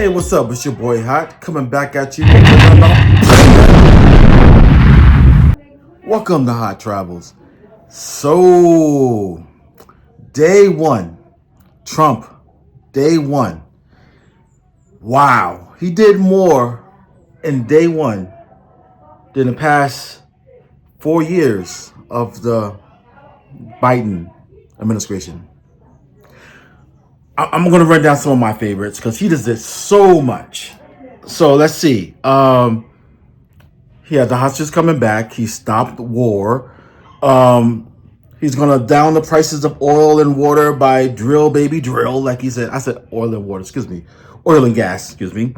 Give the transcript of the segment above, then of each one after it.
Hey, what's up? It's your boy Hot coming back at you. Welcome to Hot Travels. So, day one, Trump, day one. Wow, he did more in day one than the past 4 years of the Biden administration. I'm going to run down some of my favorites because he does this so much. So let's see. He had the hostages coming back. He stopped the war. He's going to down the prices of oil and water by drill, baby, drill. Like he said, I said oil and water, excuse me. Oil and gas, excuse me.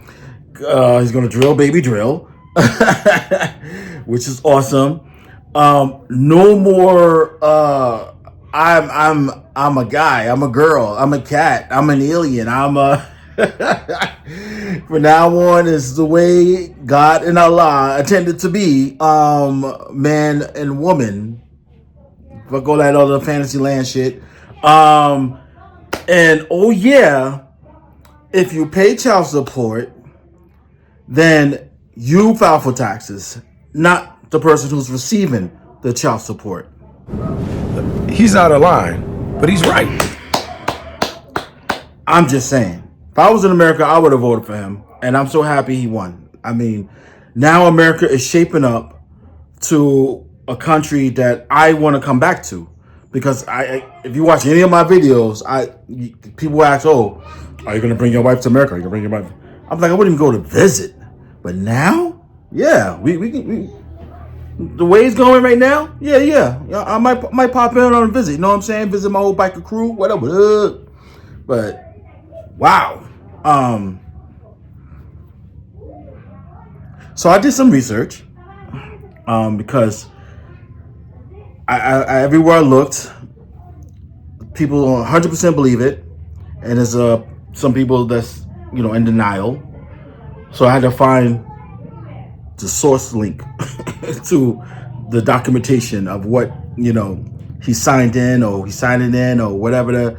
He's going to drill, baby, drill, which is awesome. No more, I'm a guy, I'm a girl, I'm a cat, I'm an alien, I'm a... From now on is the way God and Allah intended to be, man and woman. Fuck all that other fantasy land shit. And oh yeah, if you pay child support, then you file for taxes, not the person who's receiving the child support. He's out of line, but he's right. I'm just saying. If I was in America, I would have voted for him. And I'm so happy he won. I mean, now America is shaping up to a country that I want to come back to. Because if you watch any of my videos, people ask, oh, are you going to bring your wife to America? Are you going to bring your wife? I'm like, I wouldn't even go to visit. But now, yeah, we the way it's going right now, yeah. I might pop in on a visit. You know what I'm saying? Visit my old biker crew, whatever. But wow. So I did some research because I everywhere I looked, people 100% believe it, and there's some people that's in denial. So I had to find the source link to the documentation of what he signed in or he's signing in or whatever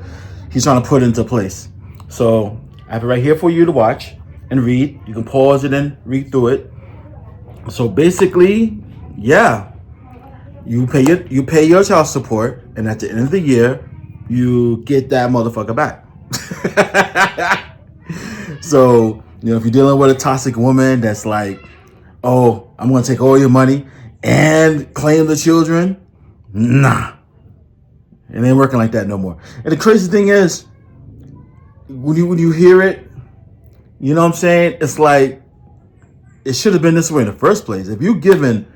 he's trying to put into place. So I have it right here for you to watch and read. You can pause it and read through it. So basically, yeah, you pay your child support, and at the end of the year, you get that motherfucker back. So if you're dealing with a toxic woman that's like, oh, I'm gonna take all your money and claim the children, nah, it ain't working like that no more. And the crazy thing is, when you hear it, you know what I'm saying? It's like it should have been this way in the first place. If you're giving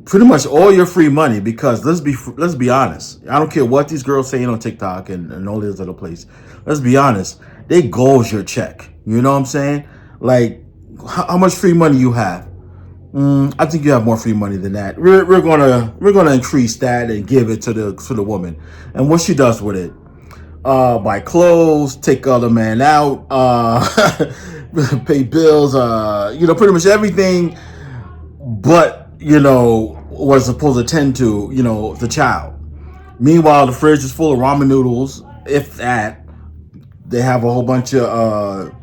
pretty much all your free money, because let's be honest, I don't care what these girls saying on TikTok and all these other places. Let's be honest, they goals your check. You know what I'm saying? Like how much free money you have? I think you have more free money than that. We're gonna increase that and give it to the woman, and what she does with it. Buy clothes, take other man out, pay bills, pretty much everything, but, was supposed to tend to, the child. Meanwhile, the fridge is full of ramen noodles, if that. They have a whole bunch of,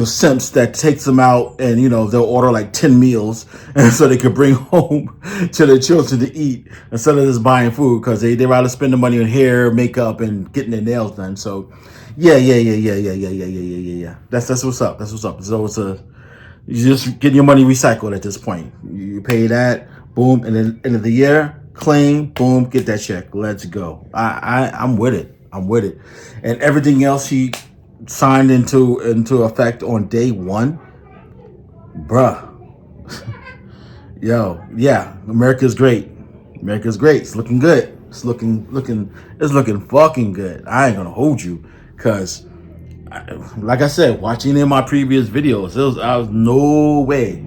simps that takes them out and, they'll order like 10 meals and so they could bring home to their children to eat instead of just buying food because they rather spend the money on hair, makeup, and getting their nails done. So, yeah. That's what's up. That's what's up. So you just getting your money recycled at this point. You pay that, boom, and then end of the year, claim, boom, get that check. Let's go. I'm with it. And everything else he signed into effect on day one, bruh. Yo, yeah, America's great. It's looking good. It's looking fucking good. I ain't gonna hold you, cause like I said, watching in my previous videos, I was no way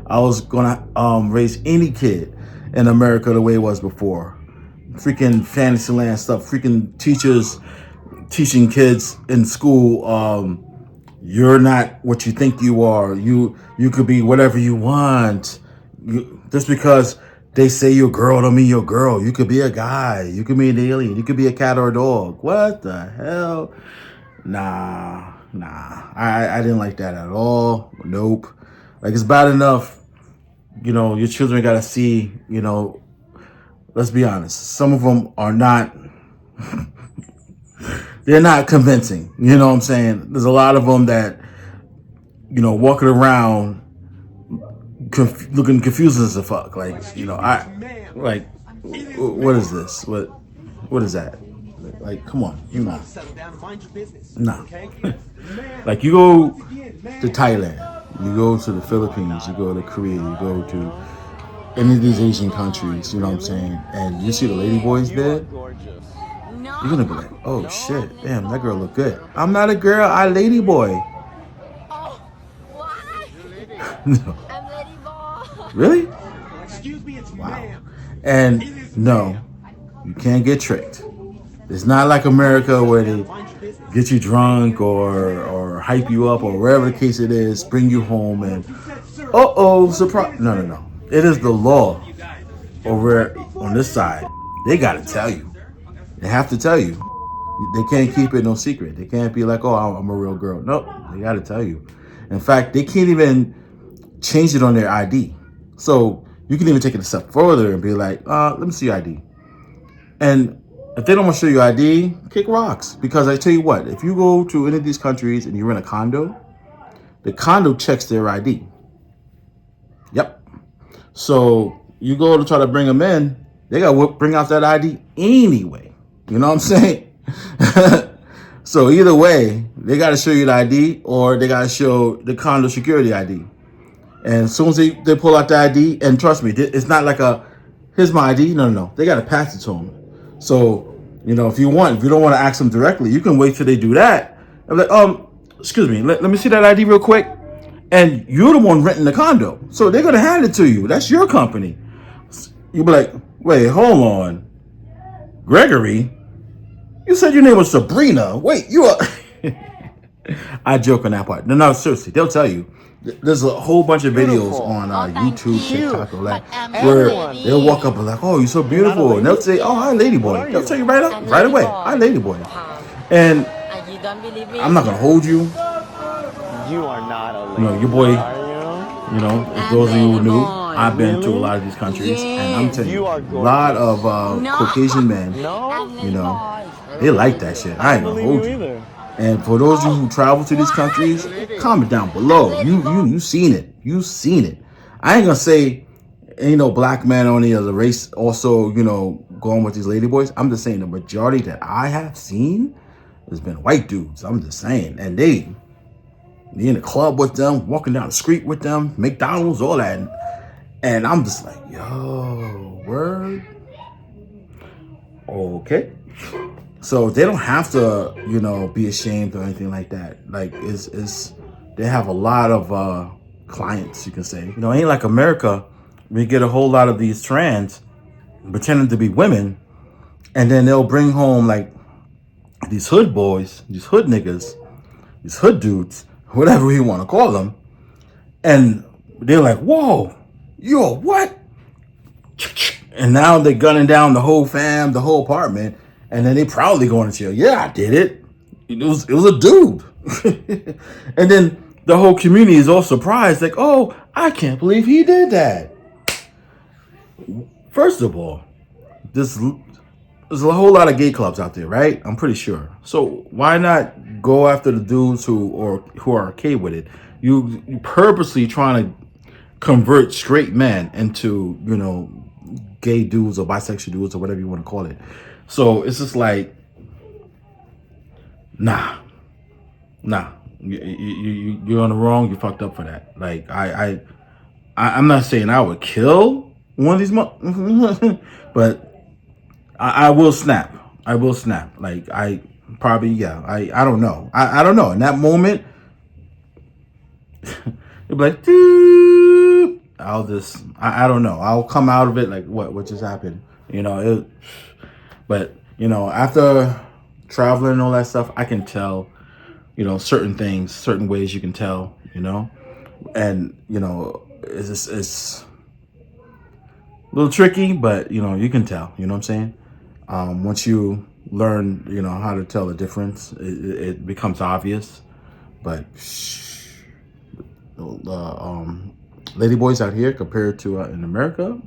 I was gonna raise any kid in America the way it was before. Freaking Fantasyland stuff, freaking teachers teaching kids in school, you're not what you think you are. You could be whatever you want. Just because they say you're a girl don't mean you're a girl. You could be a guy. You could be an alien. You could be a cat or a dog. What the hell? Nah. Nah, I didn't like that at all. Nope. Like, it's bad enough, your children got to see, let's be honest. Some of them are not, they're not convincing. You know what I'm saying? There's a lot of them that, walking around looking confused as a fuck. Like, what is this? What is that? Like, come on, nah. Like, you go to Thailand, you go to the Philippines, you go to Korea, you go to any of these Asian countries, you know what I'm saying? And you see the lady boys there, you're gonna be like, oh shit, damn, that girl look good. I'm not a girl, I lady boy. Oh, why? No. I'm Lady Boy. Really? Excuse me, it's Wow. ma'am. And no, you can't get tricked. It's not like America where they get you drunk or hype you up or wherever the case it is, bring you home and surprise. No. It is the law over on this side. They gotta tell you. They have to tell you. They can't keep it no secret. They can't be like, oh, I'm a real girl. Nope, they gotta tell you. In fact, they can't even change it on their ID. So you can even take it a step further and be like, let me see your ID. And if they don't want to show you ID, kick rocks. Because I tell you what, if you go to any of these countries and you're in a condo, the condo checks their ID. Yep. So you go to try to bring them in, they got to bring out that ID anyway. You know what I'm saying? So either way, they got to show you the ID or they got to show the condo security ID. And as soon as they pull out the ID, and trust me, it's not like here's my ID. No. They got to pass it to them. So, if you don't want to ask them directly, you can wait till they do that. I'm like, excuse me, let me see that ID real quick. And you're the one renting the condo. So they're going to hand it to you. That's your company. You'll be like, wait, hold on. Gregory? You said your name was Sabrina. Wait, you are... I joke on that part. No, seriously, they'll tell you. There's a whole bunch of videos on YouTube, TikTok, or that, where they'll walk up and like, oh, you're so beautiful. And they'll say, oh, hi, ladyboy. They'll tell you right away, hi, ladyboy. And You don't believe me? I'm not going to hold you. You are not a lady. Your boy, Are if those of you who knew, I've been to a lot of these countries. And I'm telling you, a lot of Caucasian men, you? No. they like that shit. I ain't going to hold you. And for those of you who travel to these countries, comment down below. You seen it. You seen it. I ain't gonna say ain't no black man on the other race also, going with these ladyboys. I'm just saying the majority that I have seen has been white dudes. I'm just saying. And they in the club with them, walking down the street with them, McDonald's, all that. And I'm just like, yo, word. Okay. So they don't have to, be ashamed or anything like that. Like, they have a lot of clients, you can say. It ain't like America. We get a whole lot of these trans pretending to be women, and then they'll bring home like these hood boys, these hood niggas, these hood dudes, whatever you want to call them, and they're like, whoa, you're what? And now they're gunning down the whole fam, the whole apartment. And then they proudly going to jail. Yeah, I did it. It was a dude. And then the whole community is all surprised. Like, oh, I can't believe he did that. First of all, there's a whole lot of gay clubs out there, right? I'm pretty sure. So why not go after the dudes who are okay with it? You purposely trying to convert straight men into, gay dudes or bisexual dudes or whatever you want to call it. So it's just like, nah. You're on the wrong. You fucked up for that. Like I'm not saying I would kill one of these, but I will snap. I will snap. Like I probably I don't know. I don't know. In that moment, you'll be like, dude. I don't know. I'll come out of it like what just happened. But, after traveling and all that stuff, I can tell, certain things, certain ways you can tell, and, it's a little tricky, but, you can tell, you know what I'm saying? Once you learn, how to tell the difference, it becomes obvious. But the lady boys out here compared to in America,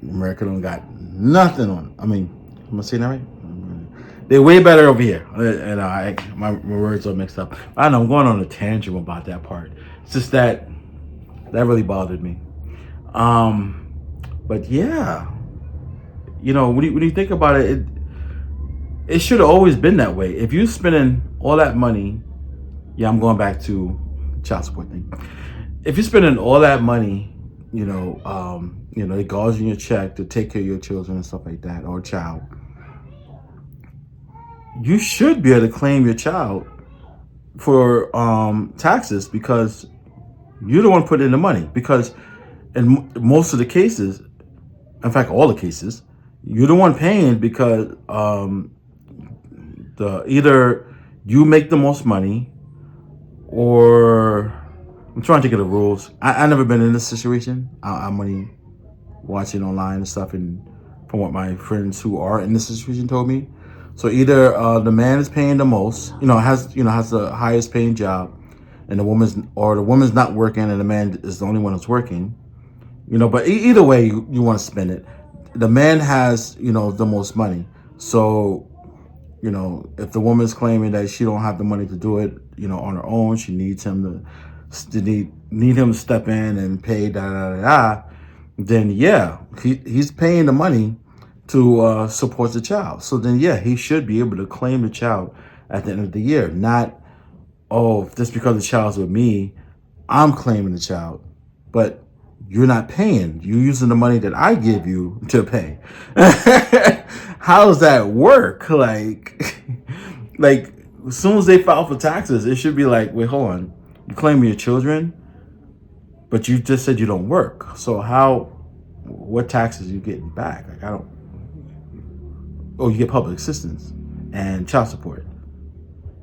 America don't got nothing on it. I mean, am I saying that right? They're way better over here. And my words are mixed up. I know I'm going on a tangent about that part. It's just that really bothered me. But yeah, you know, when you think about it, it should have always been that way. If you're spending all that money, yeah, I'm going back to child support thing. If you're spending all that money, you know, it goes in your check to take care of your children and stuff like that, or a child, you should be able to claim your child for taxes, because you're the one putting in the money. Because in most of the cases, in fact, all the cases, you're the one paying, because either you make the most money, or I'm trying to get the rules. I never been in this situation. I'm only watching online and stuff, and from what my friends who are in this situation told me. So either the man is paying the most, has the highest paying job, and the woman's not working, and the man is the only one that's working. But either way, you want to spend it. The man has, the most money. So, if the woman's claiming that she don't have the money to do it, on her own, she needs him to need him to step in and pay then yeah, he's paying the money to support the child. So then yeah, he should be able to claim the child at the end of the year. Not, just because the child's with me, I'm claiming the child. But you're not paying. You're using the money that I give you to pay. How does that work? Like as soon as they file for taxes, it should be like, wait, hold on. You claim your children, but you just said you don't work. So what taxes are you getting back? You get public assistance and child support.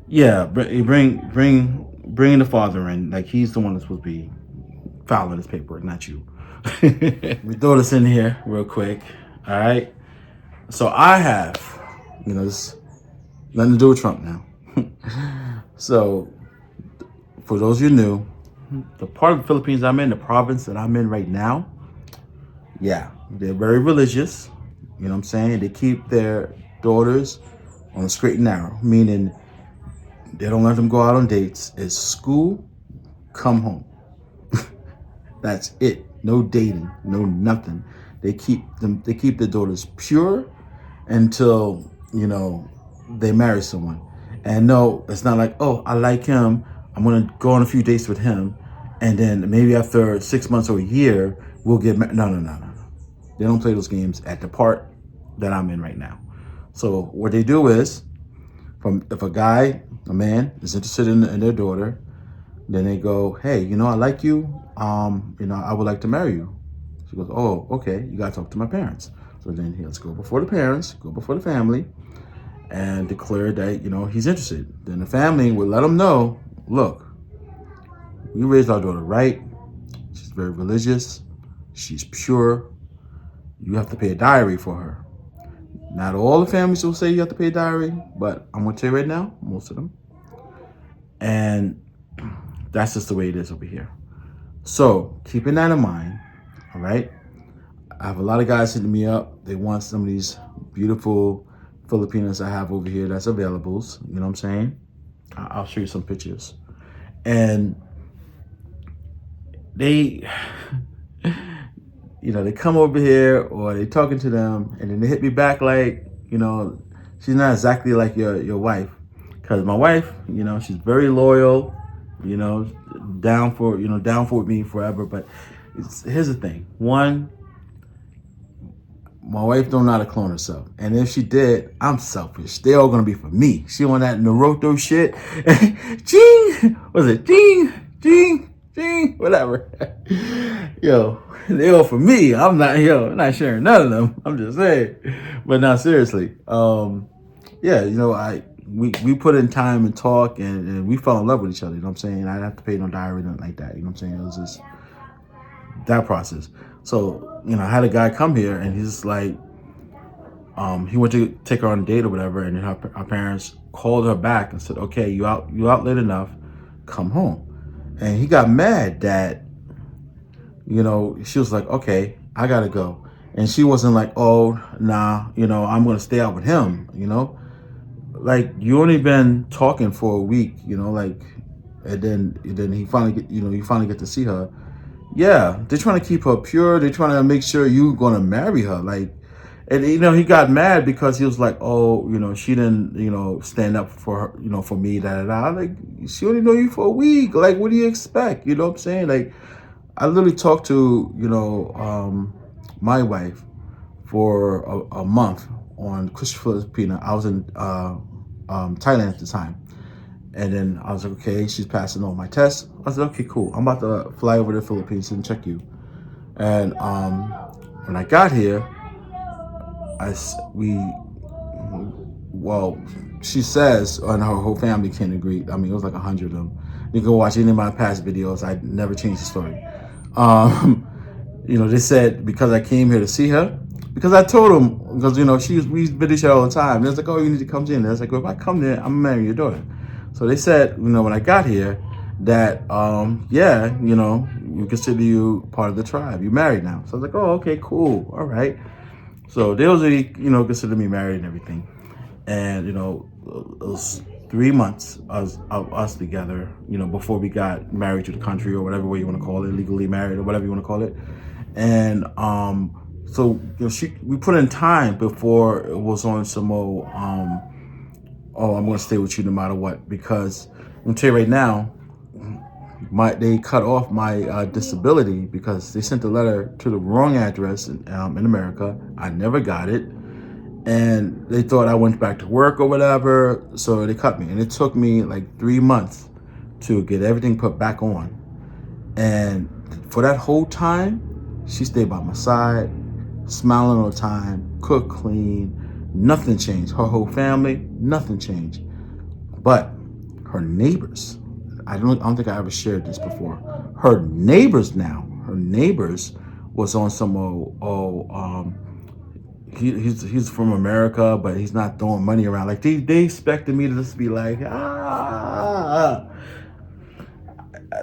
Yeah, bring the father in. Like, he's the one that's supposed to be filing this paperwork, not you. We throw this in here real quick. All right. So I have, this nothing to do with Trump now. So for those of you new, the part of the Philippines I'm in, the province that I'm in right now, yeah, they're very religious. You know what I'm saying? They keep their daughters on the straight and narrow, meaning they don't let them go out on dates. It's school, come home. That's it. No dating, no nothing. They keep their daughters pure until, they marry someone. And no, it's not like, I like him, I'm gonna go on a few dates with him, and then maybe after 6 months or a year, we'll get married. No. They don't play those games at the part that I'm in right now. So what they do is, if a man is interested in their daughter, then they go, hey, I like you. I would like to marry you. She goes, oh, okay. You gotta talk to my parents. So then let's go before the parents, go before the family, and declare that, he's interested. Then the family will let him know, look, we raised our daughter right. She's very religious. She's pure. You have to pay a diary for her. Not all the families will say you have to pay a diary, but I'm going to tell you right now, most of them. And that's just the way it is over here. So keeping that in mind, all right, I have a lot of guys hitting me up. They want some of these beautiful Filipinas I have over here that's available. You know what I'm saying? I'll show you some pictures. And they, they come over here, or they talking to them, and then they hit me back like, she's not exactly like your wife. Because my wife, she's very loyal, down for with me forever. But here's the thing. One, my wife don't know how to clone herself. And if she did, I'm selfish. They all gonna be for me. She on that Naruto shit. Ching! Was it ching? Ching? Ching? Whatever. Yo, they all for me. I'm not sharing none of them. I'm just saying. But now seriously. We put in time and talk, and we fell in love with each other. You know what I'm saying? I didn't have to pay no diary, nothing like that. You know what I'm saying? It was just that process. So, I had a guy come here, and he's like, he went to take her on a date or whatever, and then her parents called her back and said, okay, you out late enough, come home. And he got mad that, you know, she was like, okay, I gotta go. And she wasn't like, oh, nah, you know, I'm gonna stay out with him, you know? Like, you only been talking for a week, you know, like, and then he finally get, you know, you finally get to see her. Yeah, they're trying to keep her pure. They're trying to make sure you're gonna marry her. Like, and you know, he got mad because he was like, oh, you know, she didn't, you know, stand up for her, you know, for me, da da da. Like, she only know you for a week. Like, what do you expect? You know what I'm saying? Like, I literally talked to, you know, my wife for a month on Christopher Filipina. I was in Thailand at the time. And then I was like, okay, she's passing all my tests. I said, okay, cool. I'm about to fly over to the Philippines and check you. And when I got here, she says, and her whole family can agree. I mean, it was like 100 of them. You can watch any of my past videos. I never changed the story. You know, they said because I came here to see her, because I told them, because, you know, we visit each other all the time. They're like, oh, you need to come in. I was like, well, if I come there, I'm marrying your daughter. So they said, you know, when I got here, that, yeah, you know, we consider you part of the tribe. You're married now. So I was like, oh, okay, cool. All right. So they was, you know, considered me married and everything. And, you know, it was 3 months of us together, you know, before we got married to the country or whatever way you want to call it, legally married or whatever you want to call it. And so, you know, we put in time before it was on some old, oh, I'm going to stay with you no matter what. Because I'm going to tell you right now, they cut off my disability because they sent the letter to the wrong address in America. I never got it. And they thought I went back to work or whatever. So they cut me. And it took me like 3 months to get everything put back on. And for that whole time, she stayed by my side, smiling all the time, cook, clean, nothing changed. Her whole family, nothing changed. But her neighbors, I don't think I ever shared this before. Her neighbors was on some he's from America, but he's not throwing money around. Like they expected me to just be like,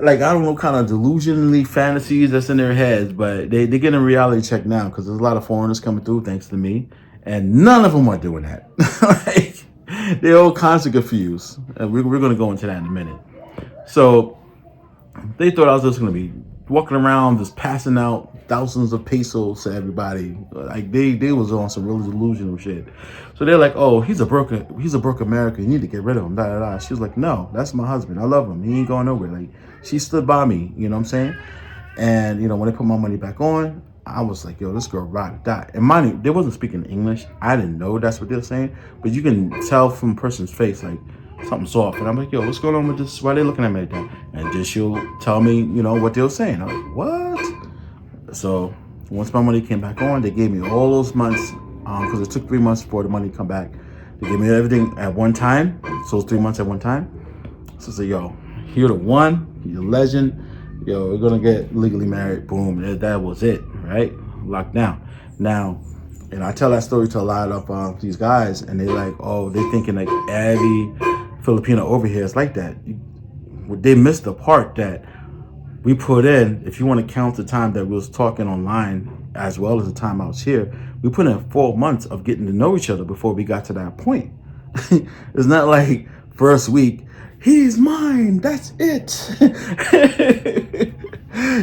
like, I don't know, kind of delusionally fantasies that's in their heads, but they get a reality check now because there's a lot of foreigners coming through thanks to me, and none of them are doing that. Like, they're all kinds of confused, and we're going to go into that in a minute. So they thought I was just going to be walking around just passing out thousands of pesos to everybody. Like, they was on some really delusional shit. So they're like, oh, he's a broke American, you need to get rid of him, da da da. She was like, no, that's my husband, I love him, he ain't going nowhere. Like, she stood by me, you know what I'm saying? And, you know, when they put my money back on, I was like, yo, this girl ride or die. And mind you, they wasn't speaking English. I didn't know that's what they were saying, but you can tell from a person's face, like, something's off. And I'm like, yo, what's going on with this? Why are they looking at me like that? And then she'll tell me, you know, what they were saying. I'm like, what? So once my money came back on, they gave me all those months, because it took 3 months for the money to come back. They gave me everything at one time. So it's 3 months at one time. So I said, yo, you're the one, you're a legend. Yo, we're gonna get legally married. Boom, that was it, right? Locked down. Now, and I tell that story to a lot of these guys, and they like, oh, they thinking like every Filipino over here is like that. They missed the part that we put in. If you want to count the time that we was talking online as well as the time I was here, we put in 4 months of getting to know each other before we got to that point. It's not like first week, he's mine, that's it.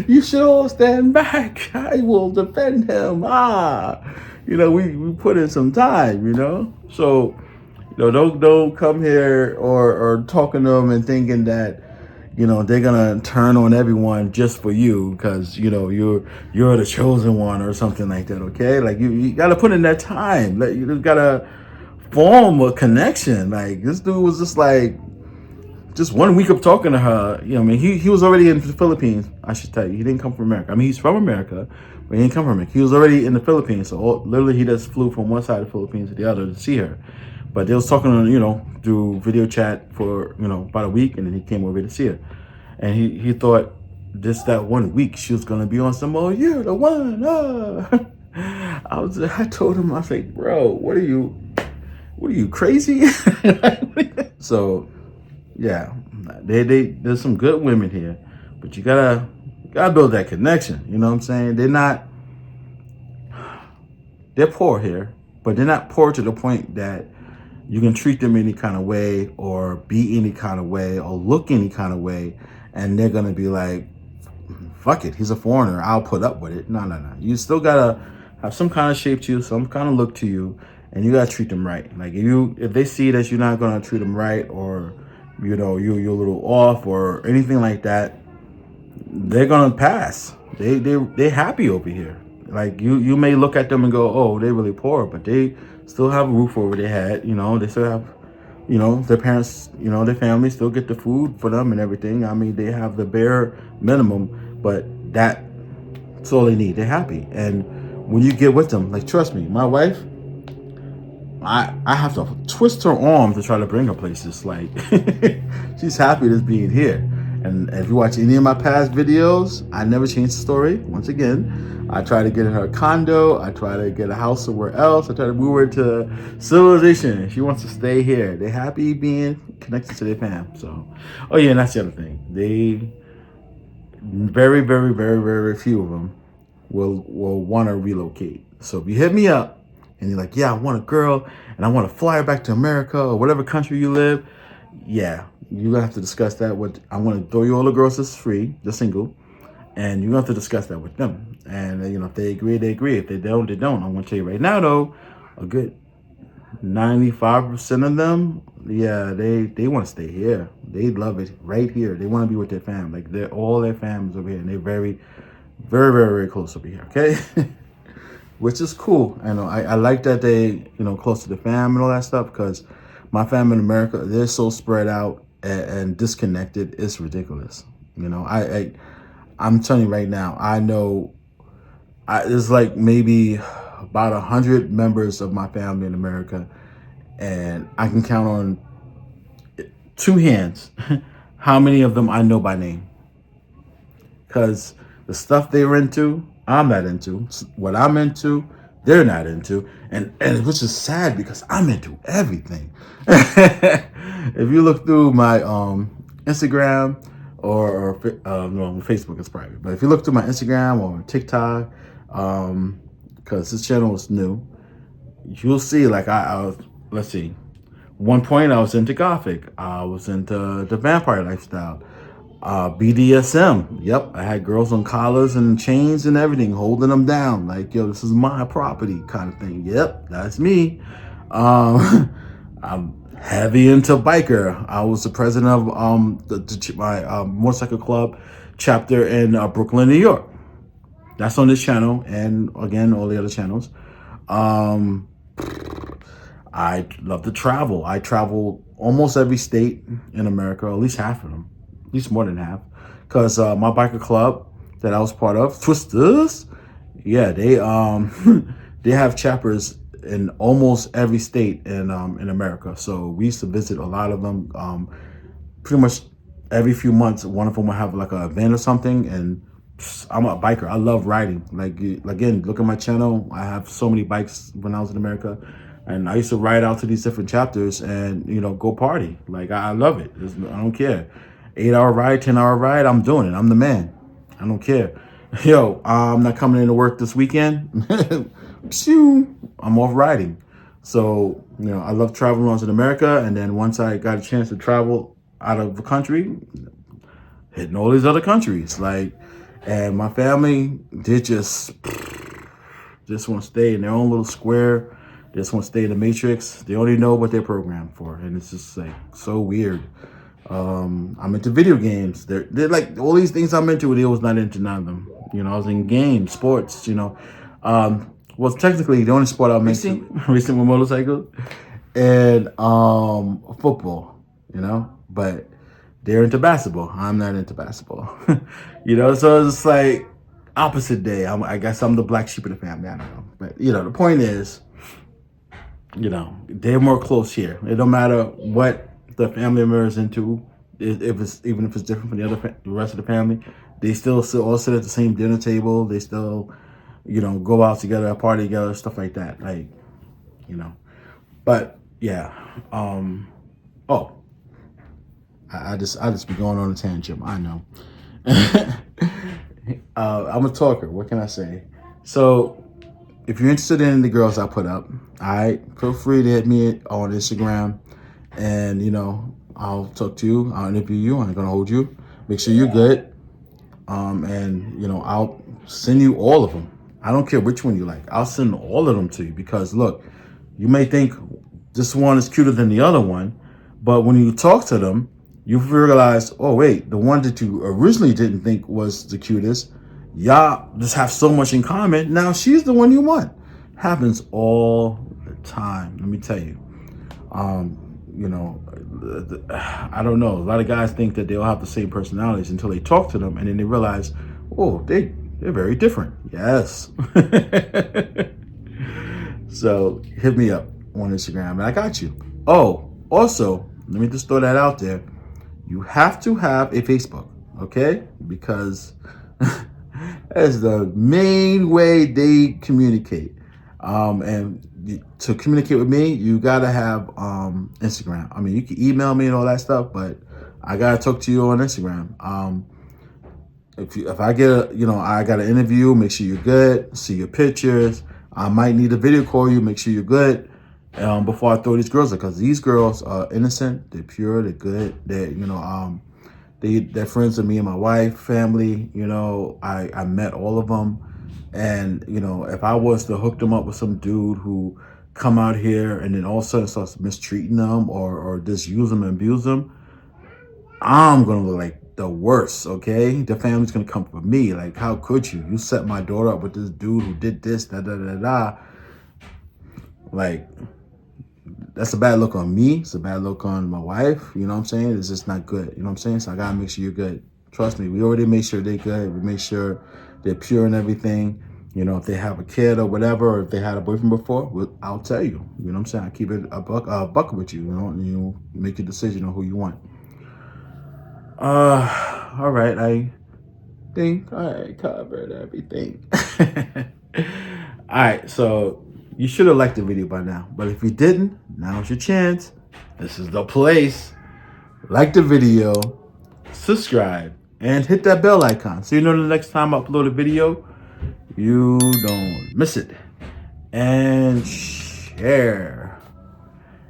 You should all stand back, I will defend him. You know, we put in some time, you know? So, you know, don't come here or talking to them and thinking that, you know, they're gonna turn on everyone just for you because, you know, you're the chosen one or something like that, okay? Like, you gotta put in that time. Like, you gotta form a connection. Like, this dude was just like, just 1 week of talking to her, you know, I mean, he was already in the Philippines, I should tell you. He didn't come from America. I mean, he's from America, but he didn't come from America. He was already in the Philippines, so literally he just flew from one side of the Philippines to the other to see her. But they was talking, you know, through video chat for, you know, about a week, and then he came over to see her. And he thought that 1 week she was going to be on some, oh, you're the one. I told him, I was like, bro, what are you crazy? So yeah, there's some good women here, but you gotta build that connection. You know what I'm saying? They're poor here, but they're not poor to the point that you can treat them any kind of way or be any kind of way or look any kind of way, and they're gonna be like, fuck it, he's a foreigner, I'll put up with it. No. You still gotta have some kind of shape to you, some kind of look to you, and you gotta treat them right. Like if they see that you're not gonna treat them right, or you're a little off or anything like that, they're gonna pass. They happy over here. Like you may look at them and go, oh, they're really poor, but they still have a roof over their head. They still have, their parents, their family still get the food for them and everything. I mean, they have the bare minimum, but that's all they need. They're happy. And when you get with them, like, trust me, my wife, I have to twist her arm to try to bring her places. Like, she's happy just being here. And if you watch any of my past videos, I never changed the story. Once again, I try to get her a condo. I try to get a house somewhere else. I try to move her to civilization. She wants to stay here. They're happy being connected to their fam. So, oh yeah, and that's the other thing. They, very, very, very, very few of them will want to relocate. So if you hit me up and you're like, yeah, I want a girl and I want to fly her back to America or whatever country you live, yeah, you're gonna have to discuss that with. I'm gonna throw you all the girls that's free, the single, and you're gonna have to discuss that with them. And if they agree, they agree. If they don't, they don't. I'm gonna tell you right now, though, a good 95% of them, yeah, they want to stay here. They love it right here. They want to be with their fam. Like all their families over here, and they're very, very, very, very close over here. Okay. Which is cool. I like that they, close to the fam and all that stuff, because my family in America, they're so spread out and disconnected. It's ridiculous. I'm telling you right now, I know there's like maybe about 100 members of my family in America, and I can count on two hands how many of them I know by name. Because the stuff they're into, I'm not into. What I'm into, they're not into. And which is sad, because I'm into everything. If you look through my Instagram or Facebook is private, but if you look through my Instagram or TikTok, because this channel is new, you'll see, like, I was, let's see, one point I was into Gothic, I was into the vampire lifestyle, BDSM. Yep, I had girls on collars and chains and everything, holding them down like, yo, this is my property kind of thing. Yep, that's me. I'm heavy into biker. I was the president of my motorcycle club chapter in Brooklyn, New York. That's on this channel, and again, all the other channels. I love to travel. I travel almost every state in America, at least half of them, at least more than half, because my biker club that I was part of, Twisters, yeah, they they have chapters in almost every state in America. So we used to visit a lot of them. Pretty much every few months, one of them will have like an event or something, and I'm a biker. I love riding. Like, again, look at my channel. I have so many bikes when I was in America, and I used to ride out to these different chapters and, go party. Like, I love it. I don't care. 8-hour ride, 10-hour ride, I'm doing it. I'm the man. I don't care. Yo, I'm not coming into work this weekend. I'm off riding. So, I love traveling around in America. And then once I got a chance to travel out of the country, hitting all these other countries. Like, and my family, they just want to stay in their own little square. They just want to stay in the matrix. They only know what they're programmed for. And it's just like so weird. I'm into video games. They're like, all these things I'm into, they was not into none of them. I was in games, sports, well, technically the only sport I'm into, racing with motorcycles, and football, but they're into basketball. I'm not into basketball. So it's like opposite day. I guess I'm the black sheep of the family. I don't know. But, the point is, they're more close here. It don't matter what the family member is into, even if it's different from the rest of the family. They still all sit at the same dinner table. They still, you know, go out together, party together, stuff like that. Like, you know, but yeah. Oh, I just be going on a tangent. I know. I'm a talker. What can I say? So if you're interested in the girls I put up, feel free to hit me on Instagram, and you know, I'll talk to you. I'll interview you. I'm gonna hold you. Make sure you're good. And you know, I'll send you all of them. I don't care which one you like. I'll send all of them to you because look, you may think this one is cuter than the other one, but when you talk to them, you realize, oh wait, the one that you originally didn't think was the cutest, y'all just have so much in common. Now she's the one you want. Happens all the time. Let me tell you. You know, I don't know. A lot of guys think that they'll have the same personalities until they talk to them, and then they realize, oh, they're very different. Yes. So hit me up on Instagram, and I got you. Oh, also, let me just throw that out there. You have to have a Facebook, okay? Because that's the main way they communicate. And to communicate with me, you gotta have Instagram. I mean, you can email me and all that stuff, but I gotta talk to you on Instagram. If I get I got an interview, make sure you're good. See your pictures. I might need a video call you. Make sure you're good before I throw these girls up, because these girls are innocent. They're pure. They're good. They're friends with me and my wife, family. You know, I met all of them. And, you know, if I was to hook them up with some dude who come out here and then all of a sudden starts mistreating them or just use them and abuse them, I'm going to look like the worst, okay? The family's going to come for me. Like, how could you? You set my daughter up with this dude who did this, da-da-da-da. Like, that's a bad look on me. It's a bad look on my wife. You know what I'm saying? It's just not good. You know what I'm saying? So I got to make sure you're good. Trust me, we already made sure they're good. We make sure they're pure and everything. You know, if they have a kid or whatever, or if they had a boyfriend before, I'll tell you. You know what I'm saying? I keep it a buck with you. You know, and you make your decision on who you want. All right. I think I covered everything. All right. So you should have liked the video by now. But if you didn't, now's your chance. This is the place. Like the video, subscribe, and hit that bell icon so you know the next time I upload a video, you don't miss it. And share.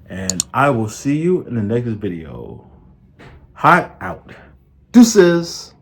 And I will see you in the next video. Hot out. Deuces.